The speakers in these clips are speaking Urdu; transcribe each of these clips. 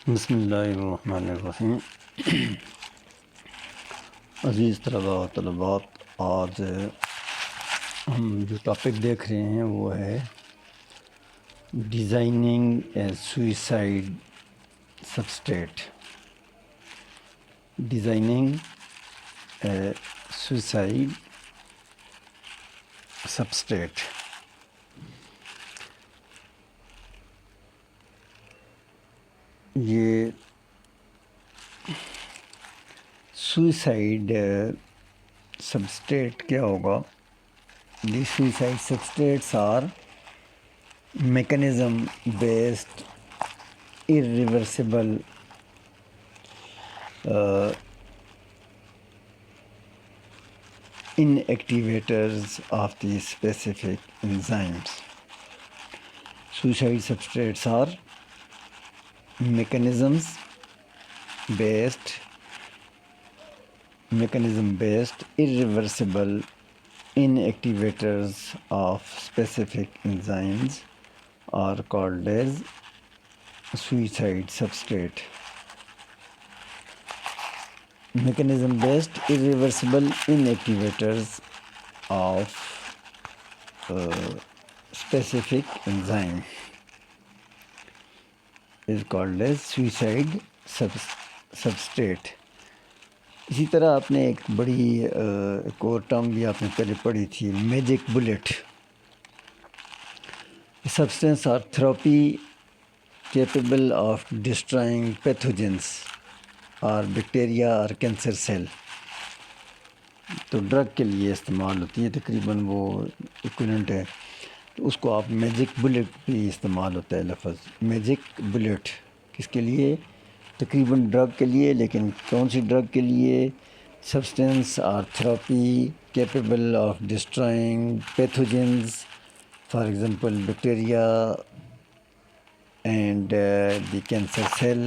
بسم اللہ الرحمن الرحیم۔ عزیز طلباء و طلبات، آج ہم جو ٹاپک دیکھ رہے ہیں وہ ہے designing a suicide substrate. Designing a suicide substrate. یہ سوئسائڈ سبسٹیٹ کیا ہوگا؟ The suicide substrates are mechanism based irreversible inactivators of the specific enzymes. Suicide substrates are mechanism-based irreversible inactivators of specific enzymes are called as suicide substrate. Mechanism-based irreversible inactivators of specific enzyme is called as suicide substrate. اسی طرح آپ نے ایک اور ٹرم بھی آپ نے پہلے پڑھی تھی، magic bullet. Substance are therapy capable of destroying pathogens اور بیکٹیریا اور کینسر سیل، تو ڈرگ کے لیے استعمال ہوتی ہے، تقریباً وہ ایکویلنٹ ہے، تو اس کو آپ میجک بلیٹ بھی استعمال ہوتا ہے لفظ میجک بلیٹ۔ کس کے لیے؟ تقریباً ڈرگ کے لیے، لیکن کون سی ڈرگ کے لیے؟ سبسٹینس اور therapy capable of destroying pathogens، for example bacteria and the cancer cell.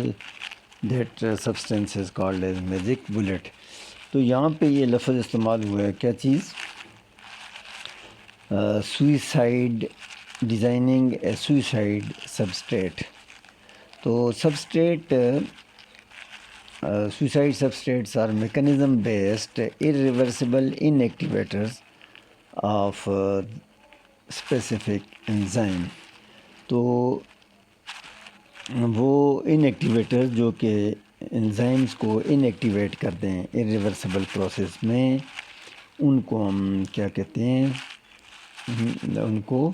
That substance is called as magic bullet. تو یہاں پہ یہ لفظ استعمال ہوا ہے، کیا چیز؟ Suicide, designing a suicide substrate. تو substrate, suicide substrates are mechanism based irreversible inactivators of specific enzyme. تو وہ ان ایکٹیویٹر جو کہ انزائمز کو ان ایکٹیویٹ کر دیں irreversible پروسیس میں، ان کو ہم کیا کہتے ہیں؟ ان کو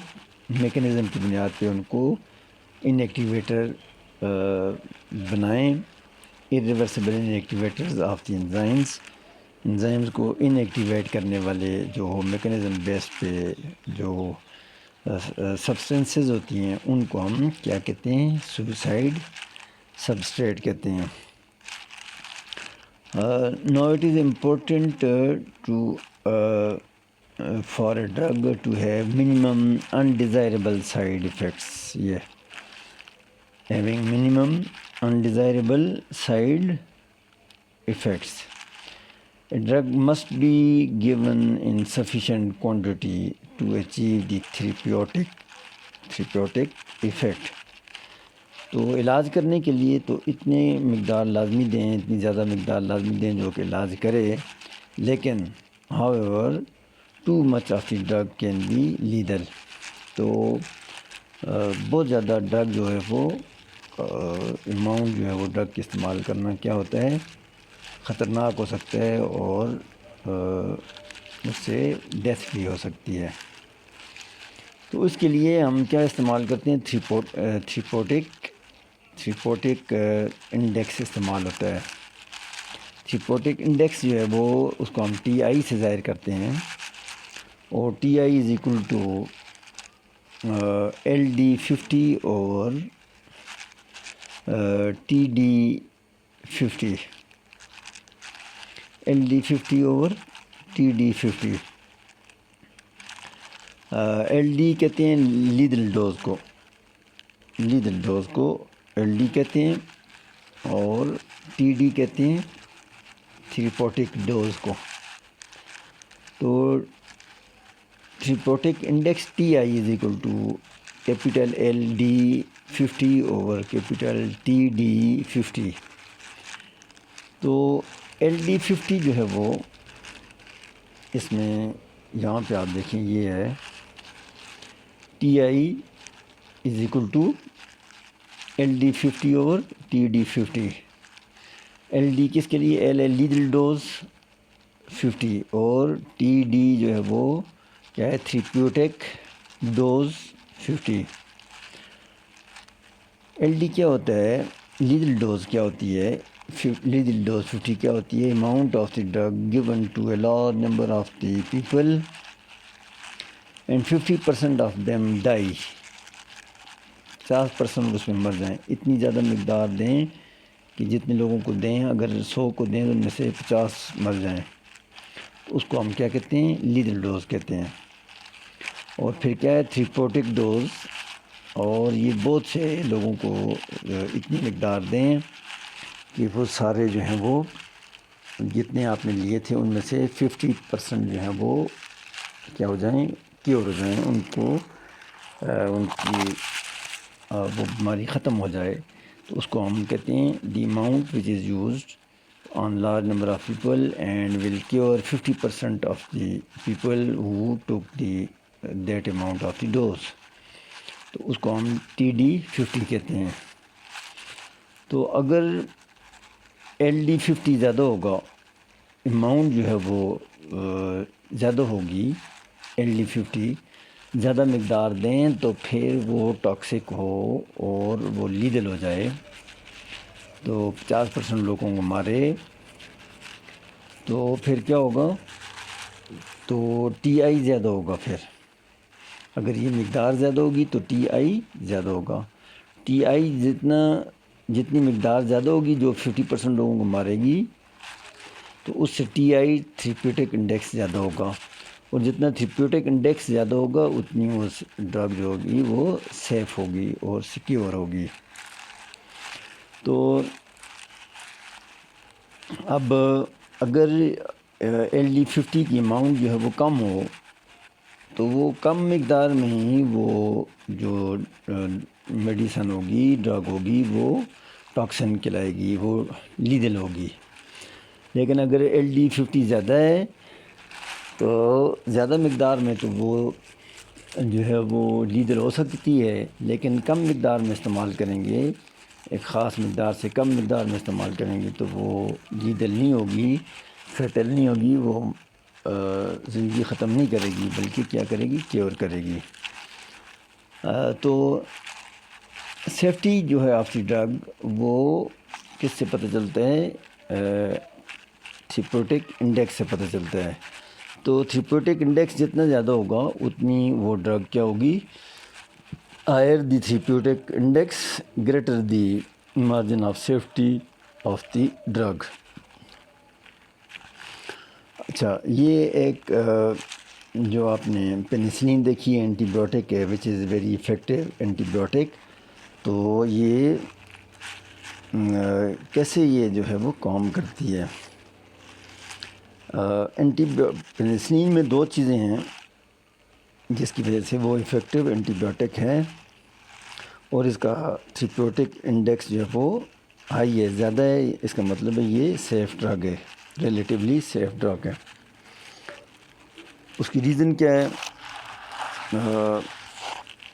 میکانزم کی بنیاد پہ ان کو ان ایکٹیویٹر بنائیں، irreversible inactivators of the enzymes کو ان ایکٹیویٹ کرنے والے جو میکانزم بیس پہ جو سبسٹینسز ہوتی ہیں، ان کو ہم کیا کہتے ہیں؟ سوئسائڈ سبسٹریٹ کہتے ہیں۔ Now it is important for a drug to have minimum undesirable side effects. Having minimum undesirable side effects. A drug must be given in sufficient quantity to achieve the therapeutic effect. تو علاج کرنے کے لیے تو اتنے مقدار لازمی دیں، اتنی زیادہ مقدار لازمی دیں جو کہ علاج کرے، لیکن however too much of the drug can be lethal. تو بہت زیادہ ڈرگ جو ہے وہ اماؤنٹ جو ہے وہ ڈرگ کے استعمال کرنا کیا ہوتا ہے؟ خطرناک ہو سکتا ہے، اور اس سے ڈیتھ بھی ہو سکتی ہے۔ تو اس کے لیے ہم کیا استعمال کرتے ہیں؟ تھریپوٹک انڈیکس استعمال ہوتا ہے۔ تھریپوٹک انڈیکس جو ہے وہ اس کو ہم ٹی آئی سے ظاہر کرتے ہیں، اور T I is equal to L D 50 اور ٹی ڈی 50، ایل ڈی 50 اور ٹی ڈی 50۔ ایل ڈی کہتے ہیں لیدل ڈوز کو ایل ڈی کہتے ہیں، اور ٹی ڈی کہتے ہیں تھریپوٹک ڈوز کو۔ تو therapeutic index T I is equal to capital L D 50 over capital TD50. تو LD50 جو ہے وہ اس میں یہاں پہ آپ دیکھیں یہ ہے TI = LD50 over TD50. LD کس کے لیے؟ L ہے لیدل ڈوز 50 اور TD جو ہے وہ کیا ہے؟ تھریپیوٹک ڈوز 50. LD کیا ہوتا ہے؟ لیدل ڈوز کیا ہوتی ہے؟ لیدل ڈوز 50 کیا ہوتی ہے؟ Amount of the drug given to a large number of the people and 50% of them die. 50% اس میں مر جائیں. اتنی زیادہ مقدار دیں کہ جتنے لوگوں کو دیں، اگر 100 کو دیں تو ان میں سے 50 مر جائیں. اس کو ہم کیا کہتے ہیں؟ لیدل ڈوز کہتے ہیں. اور پھر کیا ہے؟ تھریپیوٹک ڈوز. اور یہ بہت سے لوگوں کو اتنی مقدار دیں کہ وہ سارے جو ہیں وہ جتنے آپ نے لیے تھے ان میں سے 50% جو ہیں وہ کیا ہو جائیں؟ کیور ہو جائیں. ان کو ان کی وہ بیماری ختم ہو جائے. تو اس کو ہم کہتے ہیں the amount which is used on large number of people and will cure 50% of the people who took the that amount of the dose. تو اس کو ہم TD50 کہتے ہیں. تو اگر LD50 زیادہ ہوگا، اماؤنٹ جو ہے وہ زیادہ ہوگی، LD50 زیادہ مقدار دیں تو پھر وہ ٹاکسک ہو اور وہ لیدل ہو جائے تو 50% لوگوں کو مارے، تو پھر کیا ہوگا؟ تو TI زیادہ ہوگا. پھر اگر یہ مقدار زیادہ ہوگی تو TI زیادہ ہوگا. TI جتنی مقدار زیادہ ہوگی جو 50% لوگوں کو مارے گی تو اس سے TI تھریپیوٹک انڈیکس زیادہ ہوگا. اور جتنا تھریپیوٹک انڈیکس زیادہ ہوگا اتنی وہ ڈرگ جو ہوگی وہ سیف ہوگی اور سیکیور ہوگی. تو اب اگر LD50 کی اماؤنٹ جو ہے وہ کم ہو تو وہ کم مقدار میں ہی وہ جو میڈیسن ہوگی، ڈرگ ہوگی، وہ ٹاکسن کھلائے گی، وہ لیدل ہوگی. لیکن اگر LD50 زیادہ ہے تو زیادہ مقدار میں تو وہ جو ہے وہ لیدل ہو سکتی ہے، لیکن کم مقدار میں استعمال کریں گے، ایک خاص مقدار سے کم مقدار میں استعمال کریں گے تو وہ لیدل نہیں ہوگی، فیٹل نہیں ہوگی. وہ زندگی ختم نہیں کرے گی بلکہ کیا کرے گی؟ کیور کرے گی. تو سیفٹی جو ہے آف دی ڈرگ وہ کس سے پتہ چلتا ہے؟ تھریپیوٹک انڈیکس سے پتہ چلتا ہے. تو تھریپیوٹک انڈیکس جتنا زیادہ ہوگا اتنی وہ ڈرگ کیا ہوگی؟ Higher the therapeutic index greater the margin of safety of the drug. اچھا، یہ ایک جو آپ نے پینسلین دیکھی ہے اینٹی بایوٹک ہے which is very effective antibiotic. تو یہ کیسے یہ جو ہے وہ کام کرتی ہے؟ پینسلین میں دو چیزیں ہیں جس کی وجہ سے وہ افیکٹو اینٹی بایوٹک ہے، اور اس کا تھریپیوٹک انڈیکس جو ہے وہ ہائی ہے، زیادہ ہے. اس کا مطلب ہے یہ سیف ڈرگ ہے، ریلیٹیولی سیف ڈرگ ہے. اس کی ریزن کیا ہے؟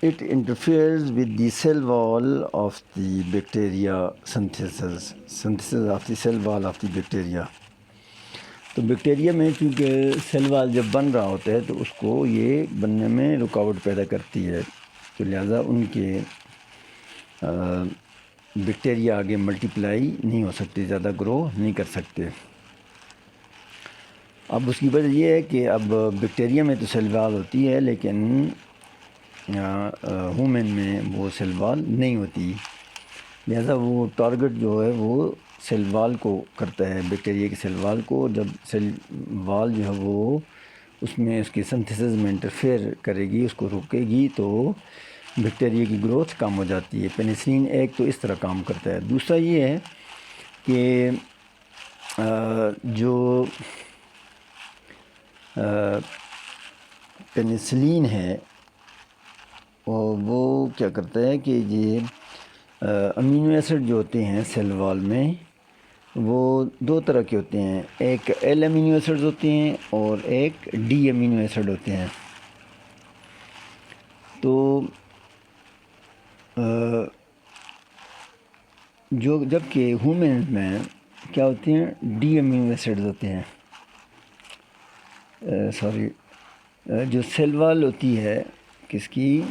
It interferes with the sale وال of the bacteria synthesis of the sale وال آف دی بیکٹیریا. تو بیکٹیریا میں چونکہ سیل وال جب بن رہا ہوتا ہے تو اس کو یہ بننے میں رکاوٹ پیدا کرتی ہے، تو لہٰذا ان کے بیکٹیریا آگے ملٹیپلائی نہیں ہو سکتے، زیادہ گرو نہیں کر سکتے. اب اس کی وجہ یہ ہے کہ اب بیکٹیریا میں تو سیل وال ہوتی ہے لیکن ہیومن میں وہ سیل وال نہیں ہوتی، لہذا وہ ٹارگٹ جو ہے وہ سیل وال کو کرتا ہے، بیکٹیریا کے سیل وال کو. جب سیل وال جو ہے وہ اس میں اس کی سنتھسس میں انٹرفیئر کرے گی، اس کو روکے گی، تو بیکٹیریا کی گروتھ کم ہو جاتی ہے. پینسلین ایک تو اس طرح کام کرتا ہے. دوسرا یہ ہے کہ جو پینسلین ہے وہ کیا کرتا ہے کہ یہ امینو ایسڈ جو ہوتے ہیں سیل وال میں وہ دو طرح کے ہوتے ہیں، ایک ایل امینو ایسڈ ہوتے ہیں اور ایک ڈی امینو ایسڈ ہوتے ہیں۔ تو جبکہ ہیومنز میں کیا ہوتے ہیں، ڈی امینو ایسڈ ہوتے ہیں، جو سیل وال ہوتی ہے کس کی،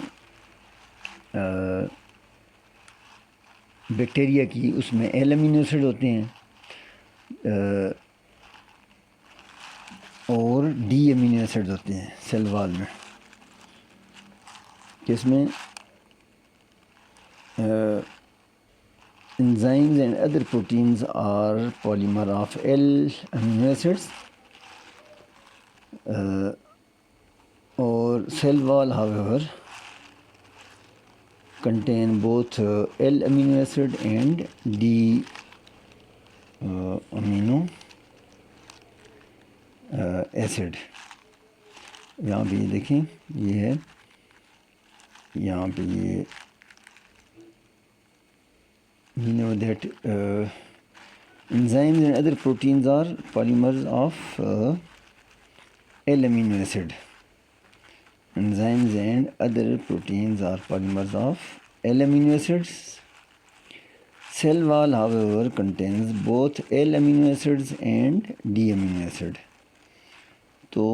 بیکٹیریا کی، اس میں ایل امینو ایسڈ ہوتے ہیں اور ڈی امینو ایسڈ ہوتے ہیں سیل وال میں، کس میں enzymes and other proteins are polymer of L amino acids or cell wall however contain both L amino acid and D amino acid۔ یہاں پہ یہ دیکھیں، یہ ہے یہاں پہ یہ we know that enzymes and other proteins are polymers of L amino acid. Enzymes and other proteins are polymers of L amino acids. Cell wall however contains both L amino acids and D amino acid. تو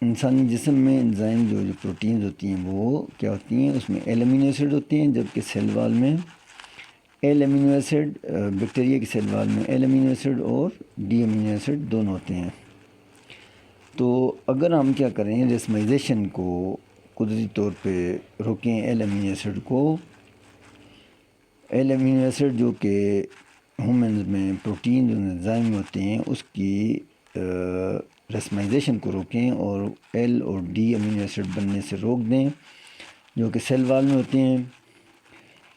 انسانی جسم میں انزائم جو پروٹینز ہوتی ہیں وہ کیا ہوتی ہیں، اس میں ایل امینو ایسڈ ہوتے ہیں، جبکہ سیل وال میں ایل امینو ایسڈ، بیکٹیریا کی سیل وال میں ایل امینو ایسڈ اور ڈی امینو ایسڈ دونوں ہوتے ہیں۔ تو اگر ہم کیا کریں، ریسمائزیشن کو قدرتی طور پہ روکیں، ایل امینو ایسڈ کو، ایل امینو ایسڈ جو کہ ہیومنز میں پروٹین جو انزائم ہوتے ہیں اس کی ریسمائزیشن کو روکیں اور ایل اور ڈی امینو ایسڈ بننے سے روک دیں جو کہ سیل وال میں ہوتے ہیں،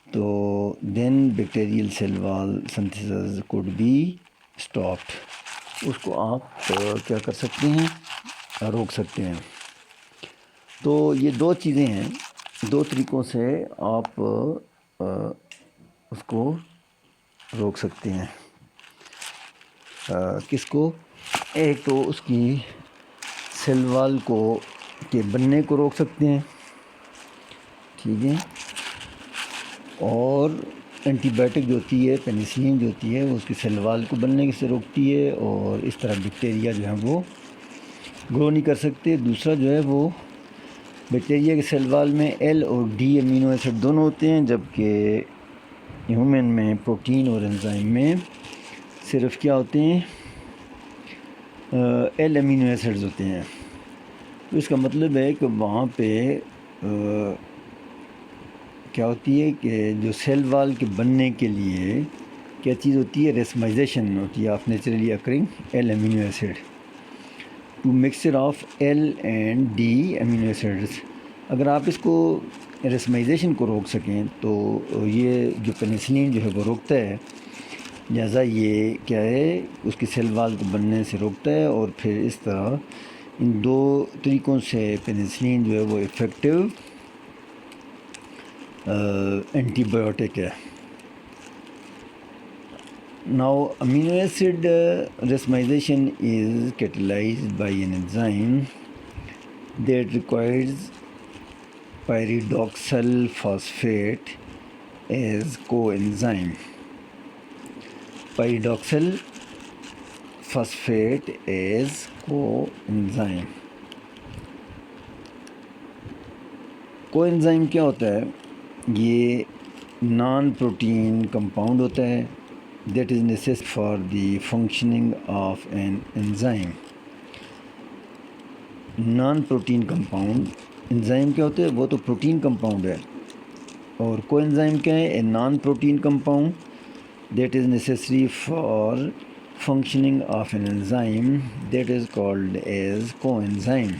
تو دین بیکٹیریل سیل وال سنتھسز کوڈ بی اسٹاپڈ، اس کو آپ کیا کر سکتے ہیں، روک سکتے ہیں۔ تو یہ دو چیزیں ہیں، دو طریقوں سے آپ اس کو روک سکتے ہیں۔ کس کو؟ ایک تو اس کی سیل وال کو کے بننے کو روک سکتے ہیں، ٹھیک ہے، اور اینٹی بائیوٹک جو ہوتی ہے، پینیسلین جو ہوتی ہے، وہ اس کی سیل وال کو بننے سے روکتی ہے اور اس طرح بیکٹیریا جو ہیں وہ گرو نہیں کر سکتے۔ دوسرا جو ہے وہ بیکٹیریا کے سیل وال میں ایل اور ڈی امینو ایسڈ دونوں ہوتے ہیں، جبکہ ہیومن میں پروٹین اور انزائم میں صرف کیا ہوتے ہیں، ایل امینو ایسڈز ہوتے ہیں۔ تو اس کا مطلب ہے کہ وہاں پہ کیا ہوتی ہے کہ جو سیل وال کے بننے کے لیے کیا چیز ہوتی ہے، ریسمائزیشن ہوتی ہے of naturally occurring L amino acid to mixture of L and D amino acids. اگر آپ اس کو ریسمائزیشن کو روک سکیں تو یہ جو پینیسلین جو ہے وہ روکتا ہے، لہٰذا یہ کیا ہے، اس کی سیل وال کو بننے سے روکتا ہے، اور پھر اس طرح ان دو طریقوں سے پینیسلین جو ہے وہ افیکٹو اینٹی بایوٹک ہے۔ Now amino acid racemization is catalyzed by an enzyme that requires pyridoxal phosphate as coenzyme. Pyridoxal phosphate as coenzyme. کوانزائم کیا ہوتا ہے؟ یہ نان پروٹین کمپاؤنڈ ہوتا ہے that is necessary for the functioning of an enzyme. Naan protein compound, enzyme کیا ہوتے ہیں؟ وہ تو پروٹین کمپاؤنڈ ہے، اور کو انزائم کیا ہے؟ A non protein compound that is necessary for functioning of an enzyme that is called as coenzyme.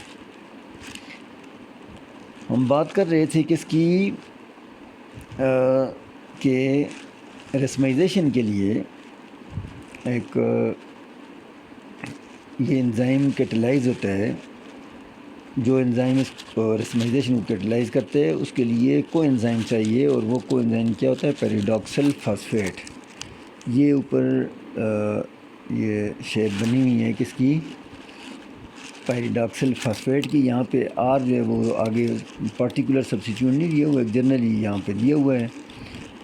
ہم بات کر رہے تھے کس کی، کہ ریسمائزیشن کے لیے ایک یہ انزائم کیٹلائز ہوتا ہے جو انزائم اس رسمائزیشن کو کیٹلائز کرتے ہیں اس کے لیے کو انزائم چاہیے، اور وہ کو انزائم کیا ہوتا ہے؟ پیریڈاکسل فاسفیٹ۔ یہ اوپر یہ شیپ بنی ہوئی ہے کس کی؟ پیریڈاکسل فاسفیٹ کی۔ یہاں پہ آر جو ہے وہ آگے پارٹیکولر سبسٹیٹیوٹ نہیں دیا ہوا ہے، جنرلی یہاں پہ دیا ہوا ہے۔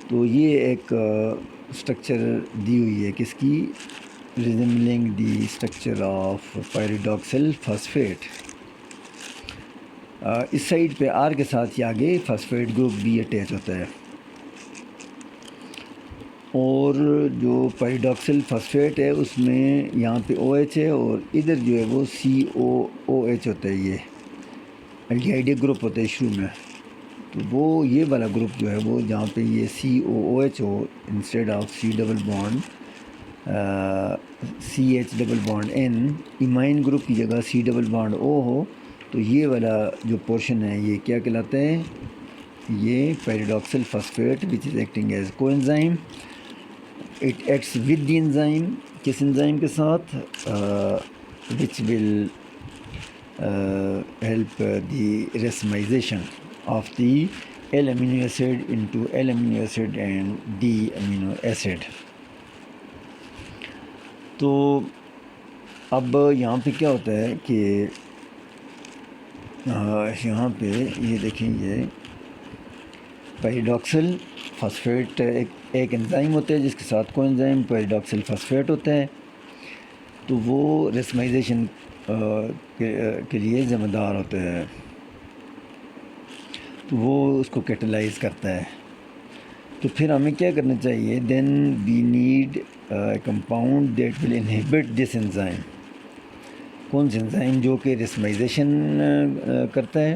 تو یہ ایک اسٹرکچر دی ہوئی ہے کس کی؟ Resembling the structure of pyridoxal phosphate. اس سائڈ پہ آر کے ساتھ ہی آگے فاسفیٹ گروپ بھی اٹیچ ہوتا ہے، اور جو پیریڈاکسل فاسفیٹ ہے اس میں یہاں پہ او ایچ ہے، اور ادھر جو ہے وہ سی او ایچ ہوتا ہے۔ یہ الڈیہائڈ گروپ ہوتا ہے شروع میں، تو وہ یہ والا گروپ جو ہے وہ جہاں پہ یہ سی او ایچ ہو instead of C double bond C H double bond N, amine group کی جگہ سی ڈبل بانڈ او ہو، تو یہ والا جو پورشن ہے یہ کیا کہلاتا ہے؟ یہ pyridoxal phosphate which is acting as coenzyme. It acts with the enzyme, کس انزائم کے ساتھ؟ وچ ول help the racemization of the L amino acid into L amino acid and D amino acid۔ تو اب یہاں پہ کیا ہوتا ہے کہ یہاں پہ یہ دیکھیں، یہ پیریڈاکسل فاسفیٹ ایک انزائم ہوتا ہے جس کے ساتھ کو انزائم پیریڈاکسل فاسفیٹ ہوتا ہے، تو وہ ریسمائزیشن کے لیے ذمہ دار ہوتا ہے، تو وہ اس کو کیٹلائز کرتا ہے۔ تو پھر ہمیں کیا کرنا چاہیے؟ Then we need compound that will inhibit this enzyme. کون سا انزائم؟ جو کہ ریسمائزیشن کرتا ہے،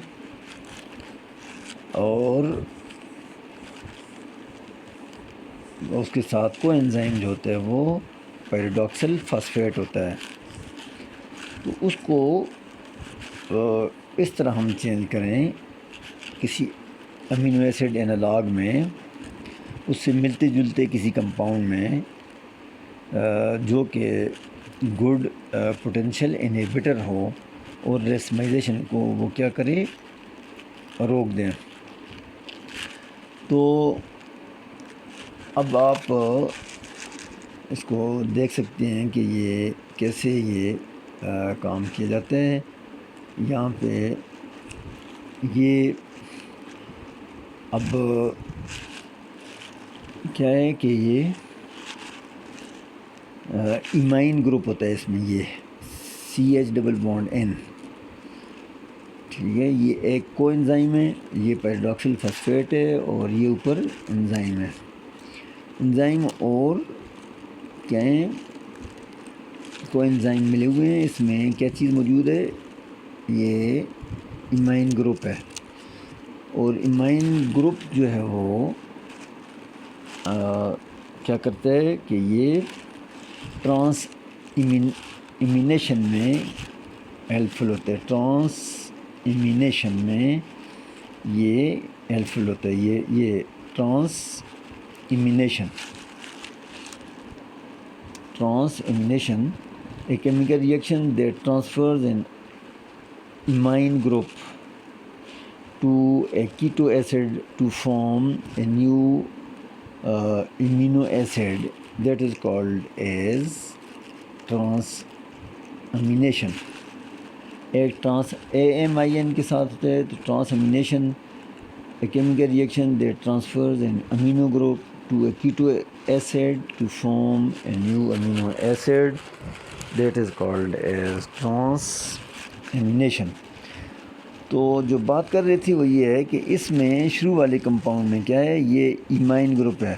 اور اس کے ساتھ کو انزائم جو ہوتا ہے وہ پیریڈاکسل فاسفیٹ ہوتا ہے۔ تو اس کو اس طرح ہم چینج کریں کسی امینو ایسڈ انالاگ میں، اس سے ملتے جلتے کسی کمپاؤنڈ میں جو کہ گڈ پوٹینشیل انہیبیٹر ہو، اور ریسمائزیشن کو وہ کیا کرے؟ روک دیں۔ تو اب آپ اس کو دیکھ سکتے ہیں کہ یہ کیسے یہ کام کیا جاتا ہے۔ یہاں پہ یہ اب کیا ہے کہ یہ ایمائن گروپ ہوتا ہے، اس میں یہ C H double bond N, ٹھیک ہے، یہ ایک کو انزائم ہے، یہ پیریڈاکسل فاسفیٹ ہے، اور یہ اوپر انزائم ہے۔ انزائم اور کیا ہیں؟ کو انزائم ملے ہوئے ہیں، اس میں کیا چیز موجود ہے؟ یہ ایمائن گروپ ہے، اور ایمائن گروپ جو ہے وہ کیا کرتا ہے کہ یہ ٹرانس ایمینیشن میں ہیلپ فل ہوتا ہے، ٹرانس ایمینیشن میں یہ ہیلپ فل ہوتا ہے۔ یہ trans ایمینیشن a chemical reaction that transfers an imine group to a keto acid to form a new amino acid that is called as transamination۔ ایک ٹرانس AMIN کے ساتھ ہوتا ہے، تو ٹرانسامینیشن a chemical reaction that transfers an amino group to a keto acid to form a new amino acid that is called as transamination۔ تو جو بات کر رہی تھی وہ یہ ہے کہ اس میں شروع والے کمپاؤنڈ میں کیا ہے؟ یہ ایمائن گروپ ہے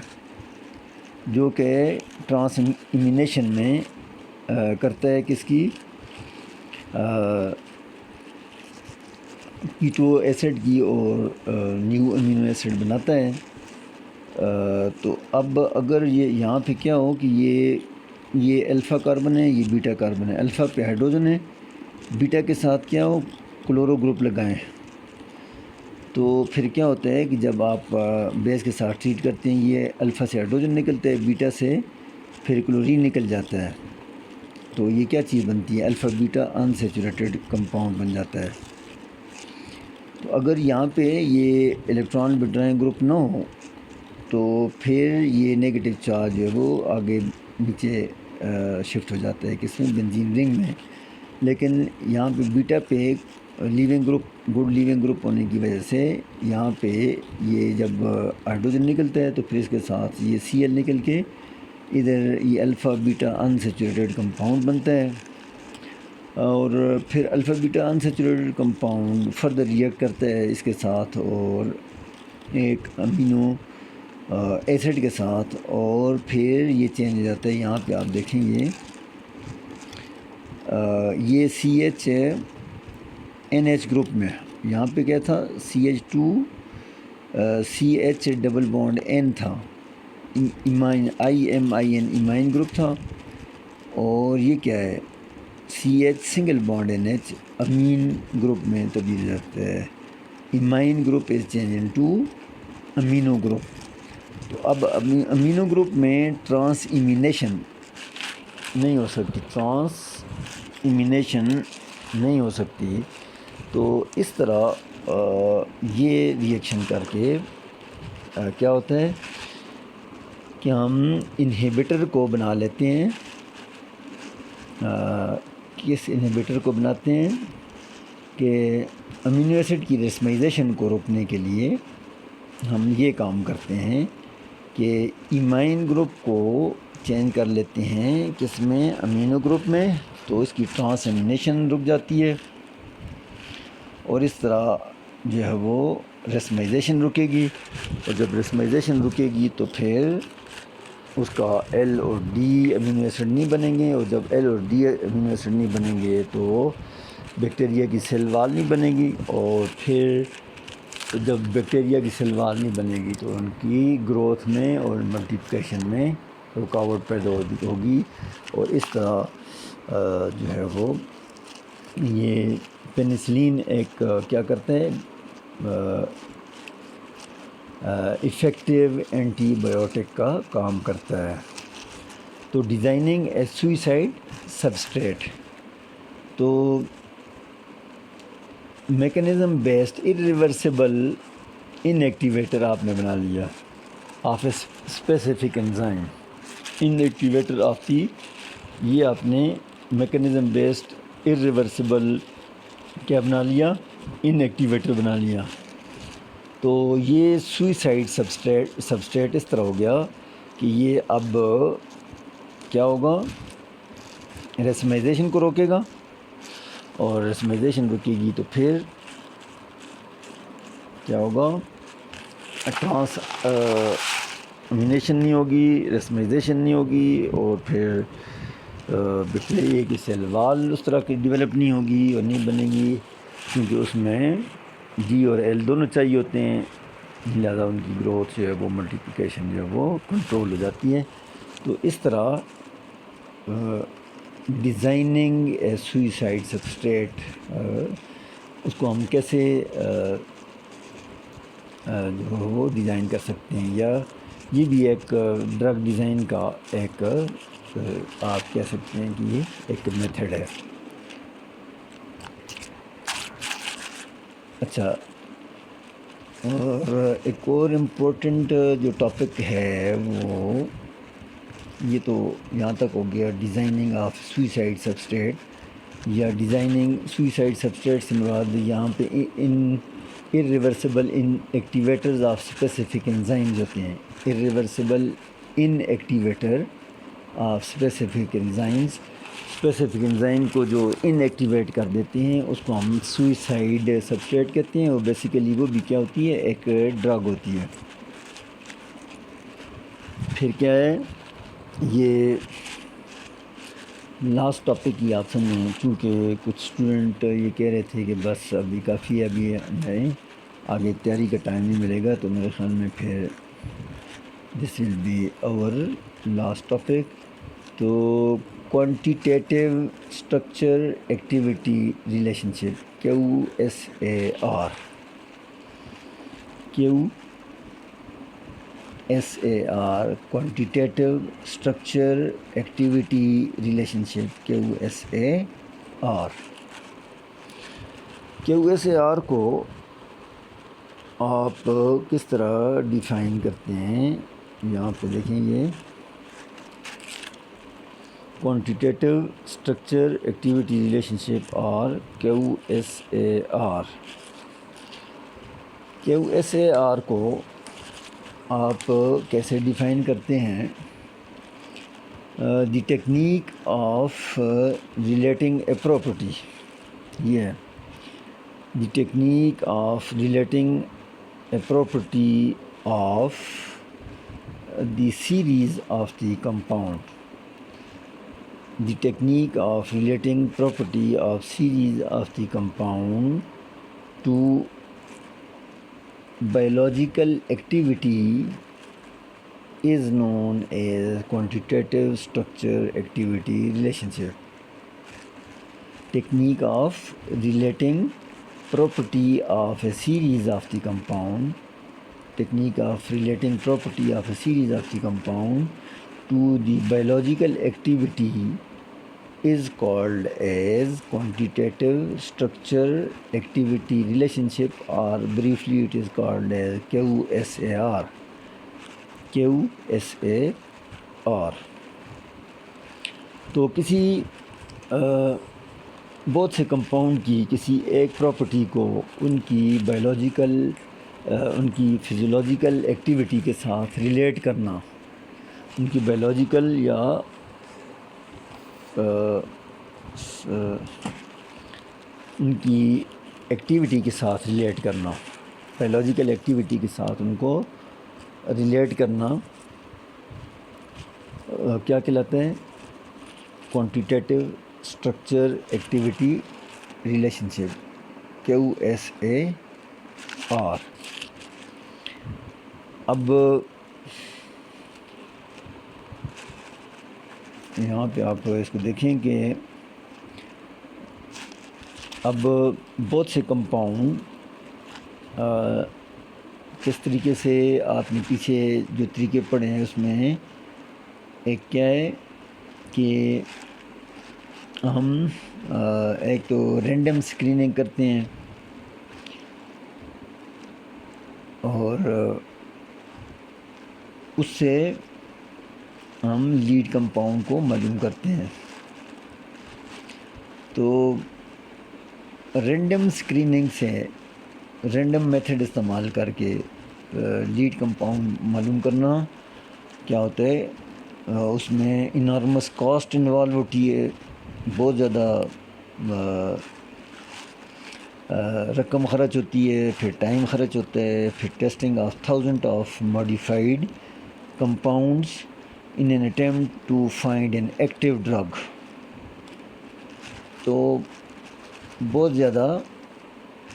جو کہ ٹرانسامینیشن میں کرتا ہے کس کی؟ کیٹو ایسڈ کی، اور نیو امینو ایسڈ بناتا ہے۔ تو اب اگر یہ یہاں پہ کیا ہو کہ یہ الفا کاربن ہے، یہ بیٹا کاربن ہے، الفا پہ ہائیڈروجن ہے، بیٹا کے ساتھ کیا ہو؟ کلورو گروپ لگائیں، تو پھر کیا ہوتا ہے کہ جب آپ بیس کے ساتھ ٹریٹ کرتے ہیں، یہ الفا سے ہائیڈروجن نکلتا ہے، بیٹا سے پھر کلورین نکل جاتا ہے، تو یہ کیا چیز بنتی ہے؟ الفا بیٹا انسیچوریٹڈ کمپاؤنڈ بن جاتا ہے۔ تو اگر یہاں پہ یہ الیکٹران وتھڈرائنگ گروپ نہ ہو تو پھر یہ نیگیٹو چارج جو ہے وہ آگے نیچے شفٹ ہو جاتا ہے کس میں بنزین رنگ میں. لیکن یہاں پہ بیٹا پہ leaving group good leaving group ہونے کی وجہ سے یہاں پہ یہ جب ہائیڈروجن نکلتا ہے تو پھر اس کے ساتھ یہ سی ایل نکل کے ادھر یہ الفا بیٹا انسیچوریٹڈ کمپاؤنڈ بنتا ہے. اور پھر الفا بیٹا انسیچوریٹڈ کمپاؤنڈ فردر ریئیکٹ کرتا ہے اس کے ساتھ اور ایک امینو ایسڈ کے ساتھ، اور پھر یہ چینج ہو جاتا ہے. یہاں پہ آپ دیکھیں یہ C H N H group میں یہاں پہ کیا تھا CH2 CH double bond N تھا، ایمائن IMIN ایمائن گروپ تھا. اور یہ کیا ہے CH single bond NH amine group میں تبدیل ہو جاتا ہے. Amine group is change into amino group. تو اب امینو گروپ میں ٹرانس ایمینیشن نہیں ہو سکتی، نہیں ہو سکتی. تو اس طرح یہ ریئیکشن کر کے کیا ہوتا ہے کہ ہم انہیبیٹر کو بنا لیتے ہیں. کس انہیبیٹر کو بناتے ہیں کہ امینو ایسڈ کی ریسمائزیشن کو روکنے کے لیے ہم یہ کام کرتے ہیں کہ ایمائن گروپ کو چینج کر لیتے ہیں کس میں امینو گروپ میں، تو اس کی ٹرانس ایمینیشن رک جاتی ہے اور اس طرح جو ہے وہ ریسمائزیشن رکے گی. اور جب ریسمائزیشن رکے گی تو پھر اس کا ایل اور ڈی امینو ایسڈ نہیں بنیں گے، اور جب ایل اور ڈی امینو ایسڈ نہیں بنیں گے تو بیکٹیریا کی سیل وال نہیں بنے گی، اور پھر جب بیکٹیریا کی سیل وال نہیں بنے گی تو ان کی گروتھ میں اور ملٹیپلیکیشن میں رکاوٹ پیدا ہوگی. اور اس طرح جو ہے وہ یہ پینسلین ایک کیا کرتا ہے ایفیکٹیو اینٹی بایوٹک کا کام کرتا ہے. تو ڈیزائننگ اے سوئسائڈ سبسٹریٹ، تو میکنزم بیسڈ ارریورسیبل ان ایکٹیویٹر آپ نے بنا لیا of a specific enzyme. In activator of the یہ آپ نے میکنزم بیسڈ ارریورسیبل کیا بنا لیا، ان ایکٹیویٹر بنا لیا. تو یہ سوئسائڈ سبسٹریٹ اس طرح ہو گیا کہ یہ اب کیا ہوگا، ریسمائزیشن کو روکے گا، اور ریسمائزیشن رکے گی تو پھر کیا ہوگا، ٹرانس امینیشن نہیں ہوگی، ریسمائزیشن نہیں ہوگی، اور پھر بیکٹیریا کی سیل وال اس طرح کی ڈیولپ نہیں ہوگی اور نہیں بنے گی، کیونکہ اس میں ڈی اور ایل دونوں چاہیے ہوتے ہیں، لہٰذا ان کی گروتھ جو ہے وہ ملٹیپلیکیشن جو ہے وہ کنٹرول ہو جاتی ہے. تو اس طرح ڈیزائننگ اے سوئسائڈ سبسٹریٹ اس کو ہم کیسے جو ہے وہ ڈیزائن کر سکتے ہیں، یا یہ بھی ایک ڈرگ ڈیزائن کا ایک آپ کہہ سکتے ہیں کہ یہ ایک میتھڈ ہے. اچھا، اور ایک اور امپورٹنٹ جو ٹاپک ہے وہ یہ تو یہاں تک ہو گیا ڈیزائننگ آف سوئسائڈ سبسٹریٹ، یا ڈیزائننگ سوئسائڈ سبسٹریٹ سے مراد یہاں پہ ان irreversible inactivators of specific enzymes ہوتے ہیں. irreversible inactivator of specific enzymes, specific enzyme کو جو ان ایکٹیویٹ کر دیتے ہیں اس کو ہم سوئسائڈ سبسٹریٹ کہتے ہیں. اور بیسیکلی وہ بھی کیا ہوتی ہے، ایک ڈرگ ہوتی ہے. پھر کیا ہے، یہ لاسٹ ٹاپک ہی آپ سمجھیں، چونکہ کچھ اسٹوڈنٹ یہ کہہ رہے تھے کہ بس ابھی کافی ہے، ابھی جائیں، آگے تیاری کا ٹائم نہیں ملے گا. تو میرے خیال میں پھر this will be our last topic. تو quantitative structure activity relationship QSAR، quantitative structure activity relationship QSAR کو آپ کس طرح ڈیفائن کرتے ہیں. یہاں پہ دیکھیں یہ quantitative structure activity relationship اور QSAR. QSAR کو آپ کیسے ڈیفائن کرتے ہیں؟ دی technique of relating a property. یہ ہے دی technique of relating a property of the series of the compound. The technique of relating property of series of the compound to biological activity is known as quantitative structure activity relationship. Technique of relating property of a series of the compound. Technique of relating property of a series of the compound to the biological activity is called as quantitative structure activity relationship, or briefly it is called as QSAR. QSAR. تو کسی بہت سے کمپاؤنڈ کی کسی ایک پراپرٹی کو ان کی بایولوجیکل ان کی فزیولوجیکل ایکٹیویٹی کے ساتھ ریلیٹ کرنا، ان کی بایولوجیکل یا ان کی ایکٹیویٹی کے ساتھ ریلیٹ کرنا، بایولوجیکل ایکٹیویٹی کے ساتھ ان کو ریلیٹ کرنا کیا کہلاتا ہے؟ Quantitative structure activity relationship, QSAR. اب یہاں پہ آپ اس کو دیکھیں کہ اب بہت سے کمپاؤنڈ کس طریقے سے آپ نے پیچھے جو طریقے پڑھے ہیں اس میں ایک کیا ہے کہ ہم ایک تو رینڈم اسکریننگ کرتے ہیں اور اس سے ہم لیڈ کمپاؤنڈ کو معلوم کرتے ہیں. تو رینڈم اسکریننگ سے رینڈم میتھڈ استعمال کر کے لیڈ کمپاؤنڈ معلوم کرنا کیا ہوتا ہے، اس میں انارمس کاسٹ انوالو ہوتی ہے، بہت زیادہ رقم خرچ ہوتی ہے، پھر ٹائم خرچ ہوتا ہے، پھر testing of thousand of modified compounds in an attempt to find an active drug. تو بہت زیادہ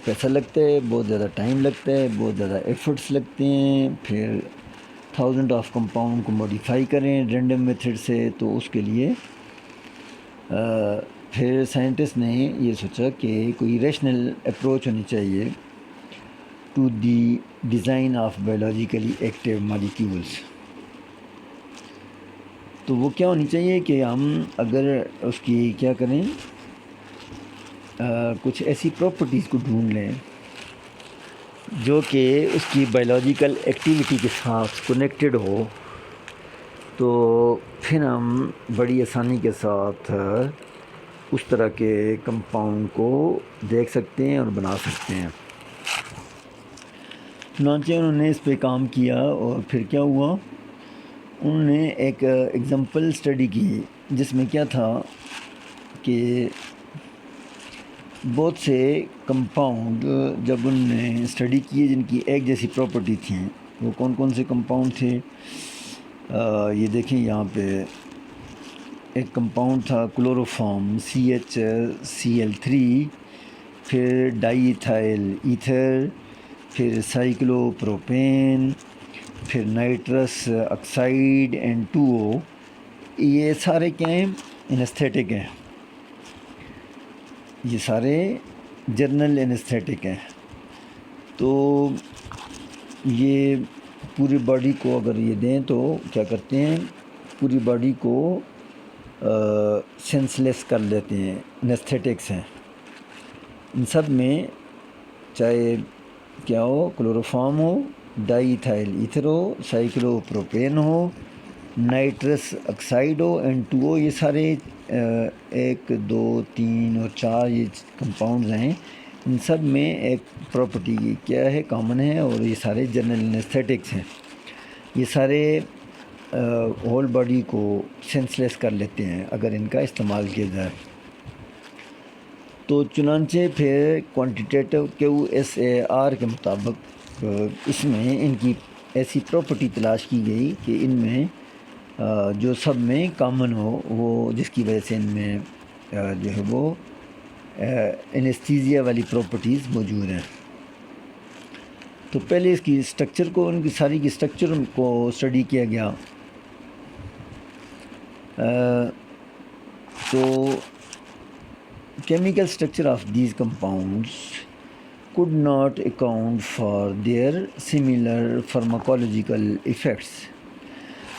پیسہ لگتا ہے، بہت زیادہ ٹائم لگتا ہے، بہت زیادہ ایفرٹس لگتے ہیں، پھر تھاؤزنڈ آف کمپاؤنڈ کو موڈیفائی کریں رینڈم میتھڈ سے. تو اس کے لیے پھر سائنٹسٹ نے یہ سوچا کہ کوئی ریشنل اپروچ ہونی چاہیے to the design of biologically active molecules. تو وہ کیا ہونی چاہیے کہ ہم اگر اس کی کیا کریں، کچھ ایسی پراپرٹیز کو ڈھونڈ لیں جو کہ اس کی بایولوجیکل ایکٹیویٹی کے ساتھ کنیکٹڈ ہو، تو پھر ہم بڑی آسانی کے ساتھ اس طرح کے کمپاؤنڈ کو دیکھ سکتے ہیں اور بنا سکتے ہیں. چنانچہ انہوں نے اس پہ کام کیا اور پھر کیا ہوا، انہوں نے ایک ایگزامپل اسٹڈی کی جس میں کیا تھا کہ بہت سے کمپاؤنڈ جب انہوں نے اسٹڈی کیے جن کی ایک جیسی پراپرٹی تھیں. وہ کون کون سے کمپاؤنڈ تھے؟ یہ دیکھیں یہاں پہ ایک کمپاؤنڈ تھا کلوروفارم CHCl3، پھر ڈائی ایتھائل ایتھر، پھر سائیکلو پروپین، پھر نائٹرس آکسائڈ N2O. یہ سارے کیا ہیں؟ انستھیٹک ہیں، یہ سارے جرنل انستھیٹک ہیں. تو یہ پوری باڈی کو اگر یہ دیں تو کیا کرتے ہیں، پوری باڈی کو سینس لیس کر لیتے ہیں. انستھیٹکس ہیں ان سب میں، چاہے کیا ہو، کلوروفارم ہو، ڈائی ایتھائل ایتھر ہو، سائیکلو پروپین ہو، نائٹرس آکسائڈ ہو، N2O، یہ سارے 1 2 3 اور 4 یہ کمپاؤنڈز ہیں. ان سب میں ایک پراپرٹی کیا ہے، کامن ہے، اور یہ سارے جنرل انیستھیٹکس ہیں. یہ سارے ہول باڈی کو سینس لیس کر لیتے ہیں اگر ان کا استعمال کیا جائے. تو چنانچہ پھر کوانٹیٹیو QSAR کے مطابق اس میں ان کی ایسی پراپرٹی تلاش کی گئی کہ ان میں جو سب میں کامن ہو، وہ جس کی وجہ سے ان میں جو ہے وہ انیستھیزیا والی پراپرٹیز موجود ہیں. تو پہلے اس کی اسٹرکچر کو، ان کی ساری کی اسٹرکچر کو اسٹڈی کیا گیا. تو chemical structure of these compounds could not account for their similar pharmacological effects.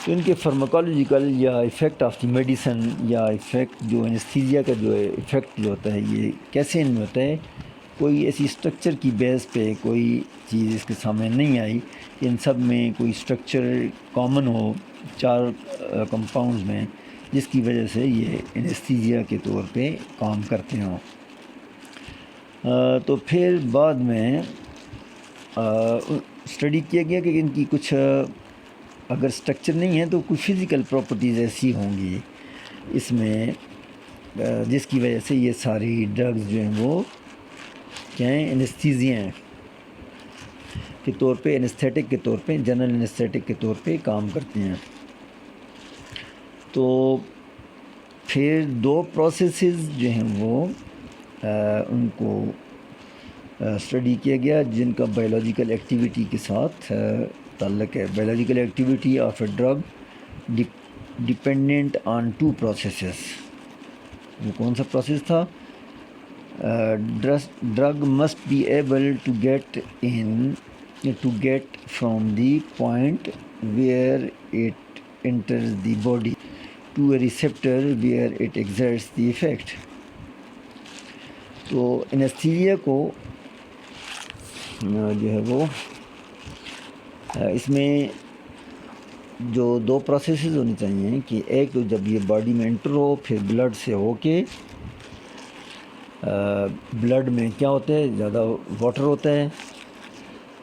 تو ان کے فارماکولوجیکل یا ایفیکٹ آف دی میڈیسن یا ایفیکٹ جو انیستھیزیا کا جو ایفیکٹ جو ہوتا ہے، یہ کیسے ان میں ہوتا ہے، کوئی ایسی اسٹرکچر کی بیس پہ کوئی چیز اس کے سامنے نہیں آئی کہ ان سب میں کوئی اسٹرکچر کامن ہو 4 کمپاؤنڈز میں، جس کی وجہ سے یہ انیستھیزیا کے طور پہ کام کرتے ہوں. تو پھر بعد میں اسٹڈی کیا گیا کہ ان کی کچھ اگر اسٹرکچر نہیں ہے تو کچھ فزیکل پراپرٹیز ایسی ہوں گی اس میں جس کی وجہ سے یہ ساری ڈرگز جو ہیں وہ کیا ہیں، انیستھیزیا ہیں کے طور پہ، انیستھیٹک کے طور پہ، جنرل انیستھیٹک کے طور پہ کام کرتے ہیں. تو پھر 2 پروسیسز جو ہیں وہ ان کو اسٹڈی کیا گیا جن کا بایولوجیکل ایکٹیویٹی کے ساتھ تعلق ہے. Biological activity of a drug dependent on 2 processes. وہ کون سا پروسیس تھا؟ Drug must be able to get from the point where it enters the body to a receptor where it exerts the effect. تو انیستھیزیا کو جو ہے وہ اس میں جو 2 پروسیسز ہونی چاہیے کہ ایک تو جب یہ باڈی میں انٹر ہو، پھر بلڈ سے ہو کے بلڈ میں کیا ہوتا ہے، زیادہ واٹر ہوتا ہے،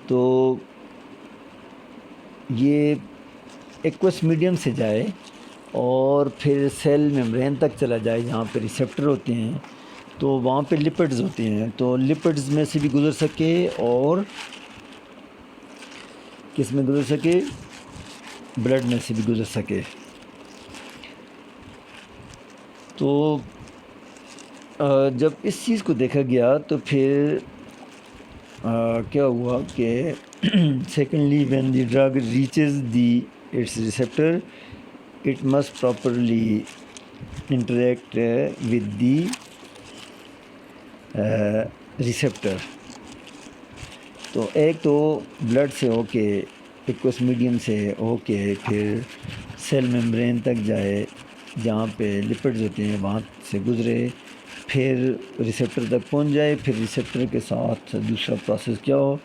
تو یہ ایکوس میڈیم سے جائے اور پھر سیل میمبرین تک چلا جائے جہاں پہ ریسیپٹر ہوتے ہیں. تو وہاں پہ لپڈز ہوتے ہیں، تو لپڈز میں سے بھی گزر سکے اور کس میں گزر سکے، بلڈ میں سے بھی گزر سکے. تو جب اس چیز کو دیکھا گیا تو پھر کیا ہوا کہ secondly when the drug reaches its receptor, it must properly interact with the receptor. تو ایک تو بلڈ سے ہو کے ایکوس میڈیم سے ہو کے پھر سیل میمبرین تک جائے جہاں پہ لپڈز ہوتے ہیں، وہاں سے گزرے، پھر ریسیپٹر تک پہنچ جائے، پھر ریسیپٹر کے ساتھ دوسرا پروسیس کیا ہو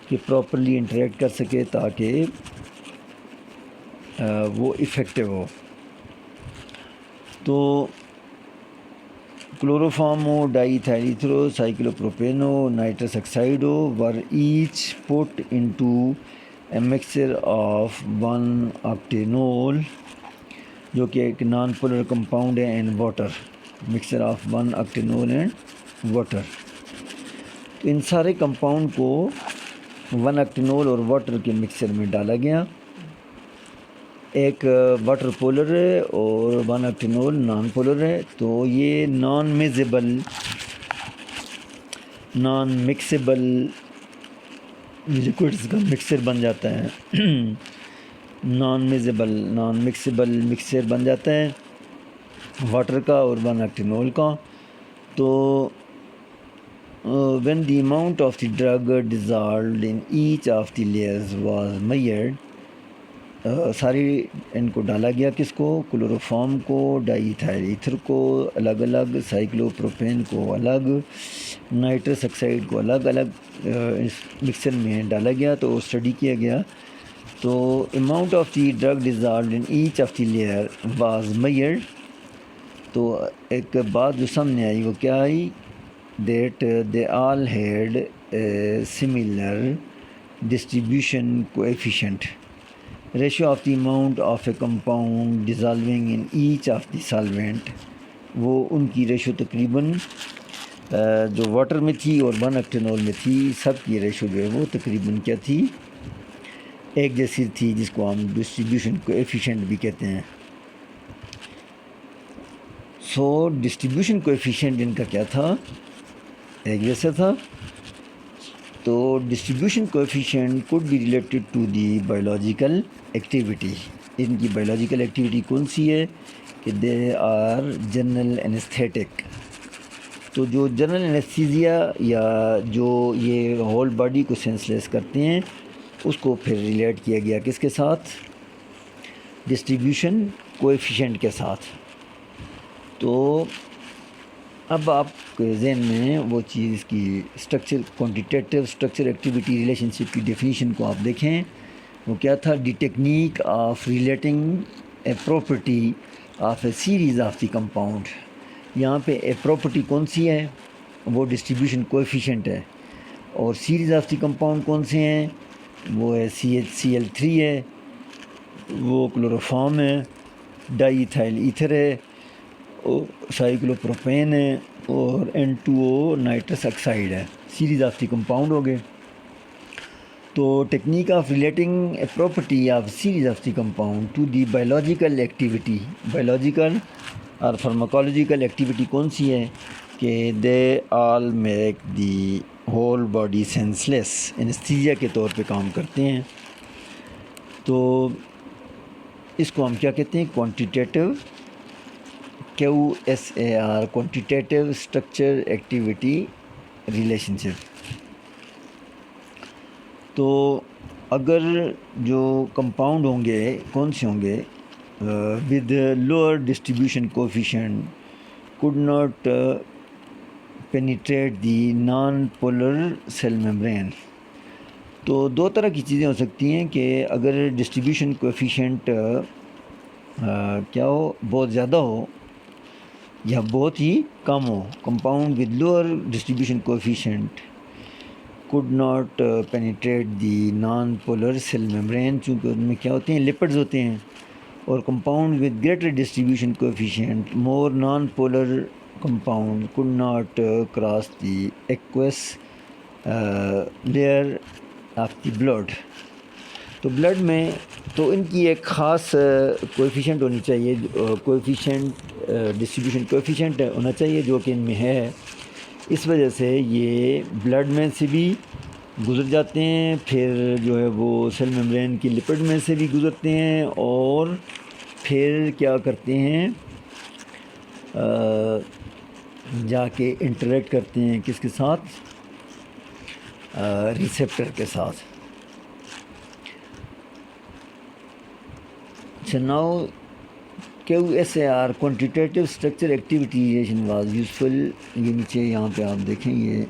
کہ پراپرلی انٹریکٹ کر سکے تاکہ وہ افیکٹو ہو. تو کلوروفارم ہو، ڈائی ایتھائل ایتھر ہو، سائیکلو پروپین ہو، نائٹرس آکسائڈ ہو، were each put into a mixture of 1 octanol جو کہ ایک نان پولر کمپاؤنڈ ہے، and water, mixture of 1 octanol and water. تو ان سارے کمپاؤنڈ کو 1 octanol اور واٹر کے مکسچر میں ڈالا گیا. ایک واٹر پولر ہے اور 1 octanol نان پولر ہے. تو یہ نان مکسیبل لیکوڈز کا مکسچر بن جاتا ہے. نان مکسیبل مکسچر بن جاتا ہے واٹر کا اور 1 octanol کا. تو when the amount of the drug dissolved in each of the layers was measured, ساری ان کو ڈالا گیا، کس کو؟ کلوروفارم کو، ڈائی ایتھائل ایتھر کو الگ الگ، سائیکلوپروپین کو الگ، نائٹرس آکسائڈ کو الگ الگ اس مکسر میں ڈالا گیا تو اسٹڈی کیا گیا. تو amount of the drug dissolved in each of the layer was measured. تو ایک بات جو سامنے آئی وہ کیا آئی؟ That they all had similar distribution coefficient. Ratio of the amount of a compound dissolving in each of the solvent, وہ ان کی ریشو تقریباً جو واٹر میں تھی اور 1 octanol میں تھی، سب کی ریشو جو ہے وہ تقریباً کیا تھی؟ ایک جیسی تھی، جس کو ہم ڈسٹریبیوشن کوایفیشینٹ بھی کہتے ہیں. سو ڈسٹریبیوشن کوایفیشینٹ ان کا کیا تھا؟ ایک جیسا تھا. تو distribution coefficient could be related to the biological activity. ان کی بایولوجیکل ایکٹیویٹی کون سی ہے؟ کہ دے آر جنرل اینستھیٹک. تو جو جنرل اینستھیزیا یا جو یہ ہول باڈی کو سینسلیس کرتے ہیں، اس کو پھر ریلیٹ کیا گیا کس کے ساتھ؟ ڈسٹریبیوشن کوایفیشینٹ کے ساتھ. تو اب آپ کے ذہن میں وہ چیز کی structure, quantitative structure activity relationship کی ڈیفینیشن کو آپ دیکھیں. وہ کیا تھا؟ The technique of relating a property of a series of the compound. یہاں پہ اے پراپرٹی کون سی ہے؟ وہ ڈسٹریبیوشن کوایفیشینٹ ہے. اور سیریز آف دی کمپاؤنڈ کون سے ہیں؟ وہ ہے CH3 ہے، وہ کلوروفارم ہے، ڈائی ایتھائل ایتھر ہے، اور سائیکلوپروپین ہے، اور N2O نائٹرس آکسائڈ ہے. سیریز آف دی کمپاؤنڈ ہو گئے. تو technique of relating a property of series of the compound to the biological activity. Biological اور فارماکولوجیکل ایکٹیویٹی کون سی ہے؟ کہ they all make the whole body senseless, anaesthesia کے طور پہ کام کرتے ہیں. تو اس کو ہم کیا کہتے ہیں؟ Quantitative QSAR، quantitative structure activity relationship. تو اگر جو کمپاؤنڈ ہوں گے کون سے ہوں گے؟ With lower distribution coefficient could not penetrate the non-polar cell membrane. تو دو طرح کی چیزیں ہو سکتی ہیں کہ اگر ڈسٹریبیوشن کوفیشینٹ کیا ہو؟ بہت زیادہ ہو یا بہت ہی کم ہو. Compound with lower distribution coefficient could not penetrate the non-polar cell membrane، چونکہ ان میں کیا ہوتے ہیں؟ لپڈز ہوتے ہیں. اور compound with greater distribution coefficient more non polar compound could not cross the aqueous layer of the blood. تو بلڈ میں تو ان کی ایک خاص کوفیشینٹ ہونی چاہیے، کوفیشینٹ ڈسٹریبیوشن کوفیشینٹ ہونا چاہیے جو کہ ان میں ہے. اس وجہ سے یہ بلڈ میں سے بھی گزر جاتے ہیں، پھر جو ہے وہ سیل میمبرین کی لپڈ میں سے بھی گزرتے ہیں، اور پھر کیا کرتے ہیں؟ جا کے انٹریکٹ کرتے ہیں کس کے ساتھ؟ ریسیپٹر کے ساتھ. اچھا، now QSAR quantitative structure activity relation was useful. یہ نیچے یہاں پہ آپ دیکھیں، یہ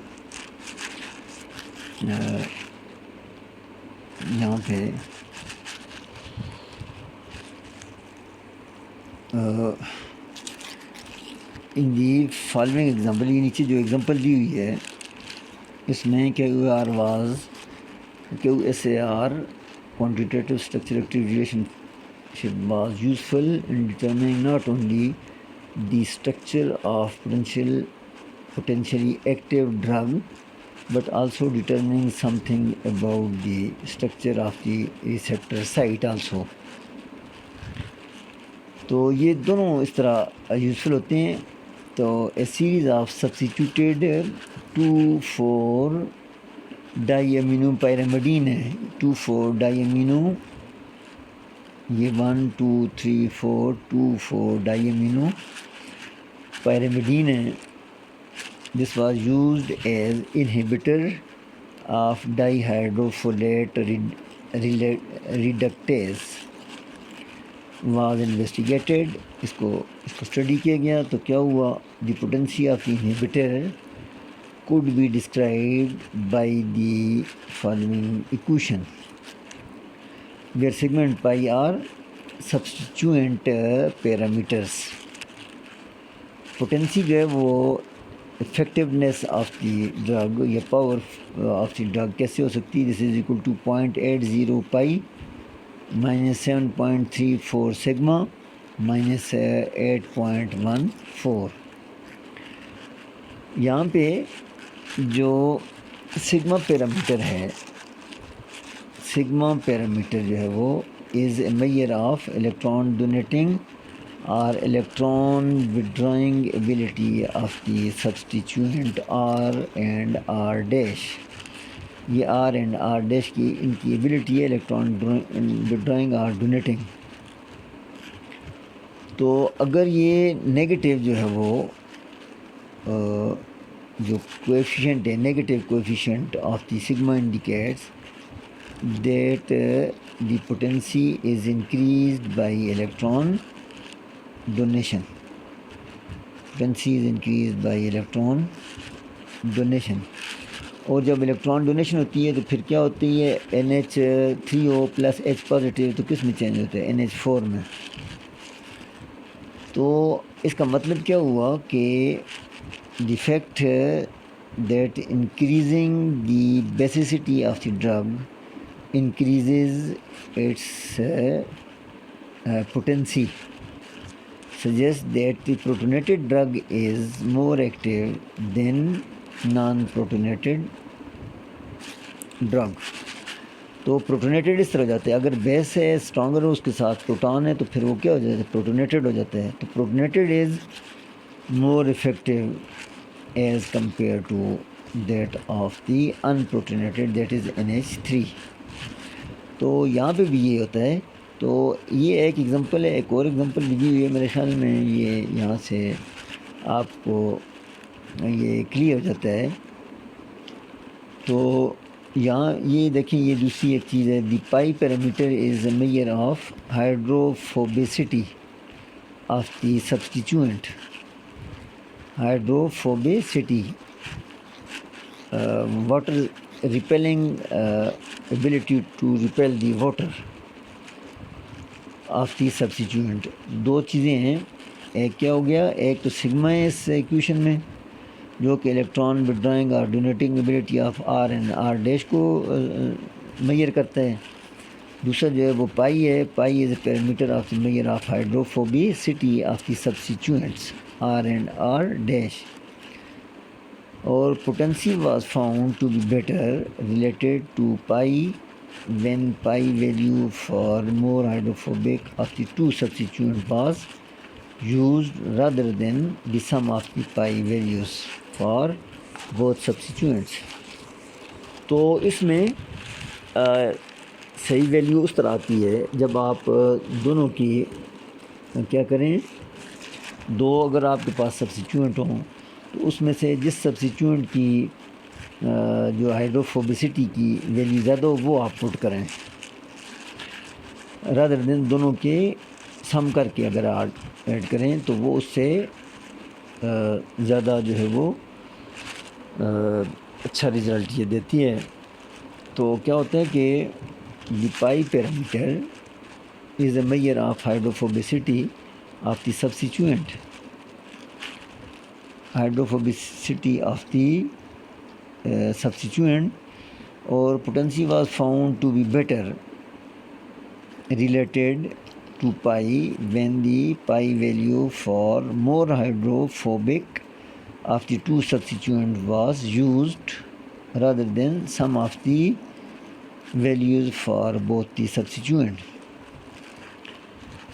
یہاں پہ ان دی فالوئنگ ایگزامپل، یہ نیچے جو ایگزامپل دی ہوئی ہے اس میں QSAR quantitative structure activity relationship was useful in determining not only the structure of potentially active drug but also determining something about the structure of the receptor site also. تو یہ دونوں اس طرح یوزفل ہوتے ہیں. تو a series of substituted 2,4 diamino pyrimidine ہے. 2,4 ڈائی امینو، یہ 1 2 3 4 2,4 ڈائی امینو پیرامیڈین ہے. This was used as inhibitor of dihydrofolate reductase. Was investigated, اس کو اسٹڈی کیا گیا تو کیا ہوا، the potency of inhibitor could be described by the following equation where sigma and pi are substituent parameters. Potency جو ہے وہ افیکٹونیس آف دی ڈرگ یا پاور آف دی ڈرگ کیسے ہو سکتی ہے، this is equal to 0.80 pi minus 7.34 sigma minus 8.14. یہاں پہ جو سگما پیرامیٹر ہے، سگما پیرامیٹر جو ہے وہ is a measure of electron donating اور electron withdrawing ability of the substituent R and R dash. یہ آر اینڈ آر ڈیش کی ان کی ایبلٹی ہے الیکٹران withdrawing اور ڈونیٹنگ. تو اگر یہ نیگیٹو جو ہے وہ جو کویفیشنٹ ہے، negative coefficient of the sigma indicates that the potency is increased by electron donation. Potency is increased by electron donation. اور جب الیکٹران ڈونیشن ہوتی ہے تو پھر کیا ہوتی ہے، NH3O پلس H پازیٹیو تو کس میں چینج ہوتا ہے، NH4 میں. تو اس کا مطلب کیا ہوا کہ the fact that increasing the basicity of the drug increases its potency suggests that the protonated drug is more active than non-protonated drug. تو پروٹونیٹڈ اس طرح ہو جاتا ہے، اگر بیس ہے اسٹرانگر ہو اس کے ساتھ پروٹون ہے تو پھر وہ کیا ہو جاتا ہے، پروٹونیٹڈ ہو جاتا ہے. تو protonated is more effective as compared to that of the unprotonated that is NH3. تو یہاں پہ بھی یہ ہوتا ہے. تو یہ ایک ایگزامپل ہے. ایک اور ایگزامپل بھی دی ہوئی ہے میرے خیال میں، یہ یہاں سے آپ کو یہ کلیئر ہو جاتا ہے. تو یہاں یہ دیکھیں، یہ دوسری ایک چیز ہے، the pi parameter is a measure of hydrophobicity of the substituent. hydrophobicity, water repelling ability to repel the water of the substituent. دو چیزیں ہیں، ایک کیا ہو گیا، ایک تو سگما ہے اس ایکویشن میں جو کہ الیکٹران withdrawing اور donating ability of R and R dash کو میئر کرتا ہے. دوسرا جو ہے وہ پائی ہے، pi is a parameter of the measure of hydrophobicity of the substituents R and R dash. اور potency was found to be better related to pi when pi value for more hydrophobic of the two substituent was used rather than the sum of the pi values for both substituents. تو اس میں صحیح ویلیو اس طرح آتی ہے جب آپ دونوں کی کیا کریں، دو اگر آپ کے پاس سبسٹیچوئنٹ ہوں تو اس میں سے جس سبسٹیچوئنٹ کی جو ہائیڈروفوبیسٹی کی ویلیو زیادہ ہو وہ آپ پٹ کریں، رادر دین دونوں کے سم کر کے اگر آپ ایڈ کریں تو وہ اس سے زیادہ جو ہے وہ اچھا رزلٹ یہ دیتی ہے. تو کیا ہوتا ہے کہ the pi parameter is a measure of hydrophobicity of the substituent, hydrophobicity of the substituent, or potency was found to be better related to pi when the pi value for more hydrophobic of the two substituent was used rather than sum of the values for both the substituent.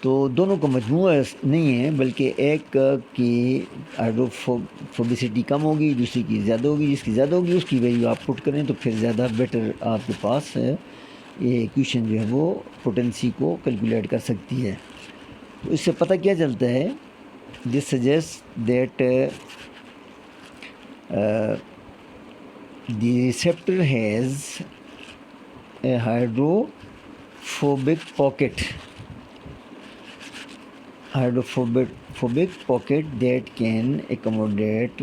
تو دونوں کا مجموعہ نہیں ہے بلکہ ایک کی ہائیڈروفوبیسٹی کم ہوگی، دوسری کی زیادہ ہوگی. جس کی زیادہ ہوگی اس کی ویلیو آپ پٹ کریں تو پھر زیادہ بیٹر آپ کے پاس یہ ایکویشن جو ہے وہ پوٹینسی کو کیلکولیٹ کر سکتی ہے. تو اس سے پتہ کیا چلتا ہے، this suggest that the receptor has a hydrophobic pocket hydrophobic pocket that can accommodate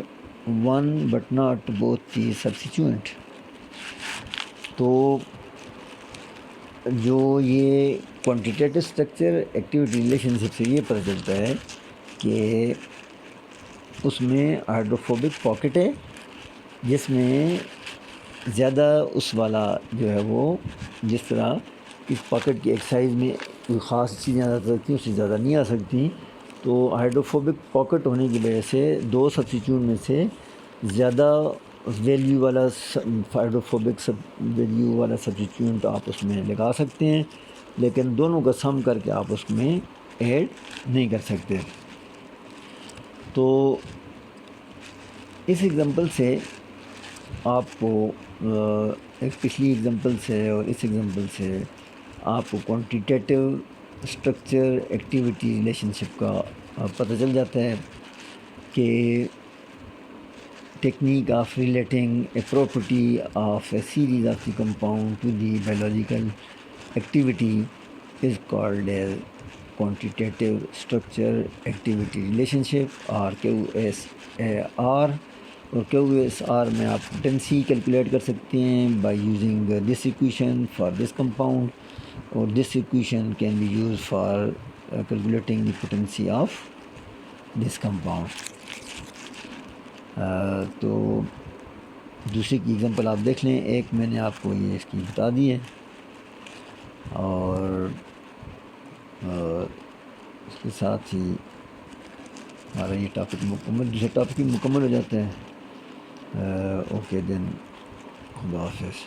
one but not both the substituent. تو جو یہ کوانٹیٹیو اسٹرکچر ایکٹیویٹی ریلیشن شپ سے یہ پتہ چلتا ہے کہ اس میں ہائیڈروفوبک پاکٹ ہے جس میں زیادہ اس والا جو ہے وہ جس طرح اس پاکٹ کی ایک سائز میں کوئی خاص چیزیں آ سکتی ہیں اس سے زیادہ نہیں آ سکتی. تو ہائیڈروفوبک پاکٹ ہونے کی وجہ سے دو سبسٹیٹیوٹ میں سے زیادہ ویلیو والا ہائیڈروفوبک ویلیو والا سبسٹیٹیوٹ آپ اس میں لگا سکتے ہیں، لیکن دونوں کا سم کر کے آپ اس میں ایڈ نہیں کر سکتے. تو اس ایگزامپل سے آپ کو ایک پچھلی ایگزامپل سے اور اس ایگزامپل سے آپ کو quantitative structure activity relationship کا پتہ چل جاتا ہے کہ technique of relating a property of a series of the compound to the biological activity is called as quantitative structure activity relationship اور QSAR. اور QSAR میں آپ پوٹینسی کیلکولیٹ کر سکتے ہیں by using this equation for this compound, اور this equation can be use for calculating the potency of this compound. تو دوسری کی ایگزامپل آپ دیکھ لیں. ایک میں نے آپ کو یہ اس کی بتا دی ہے، اور اس کے ساتھ ہی ہمارا یہ ٹاپک دوسرا ٹاپک بھی مکمل ہو جاتا ہے. اوکے دین، خدا حافظ.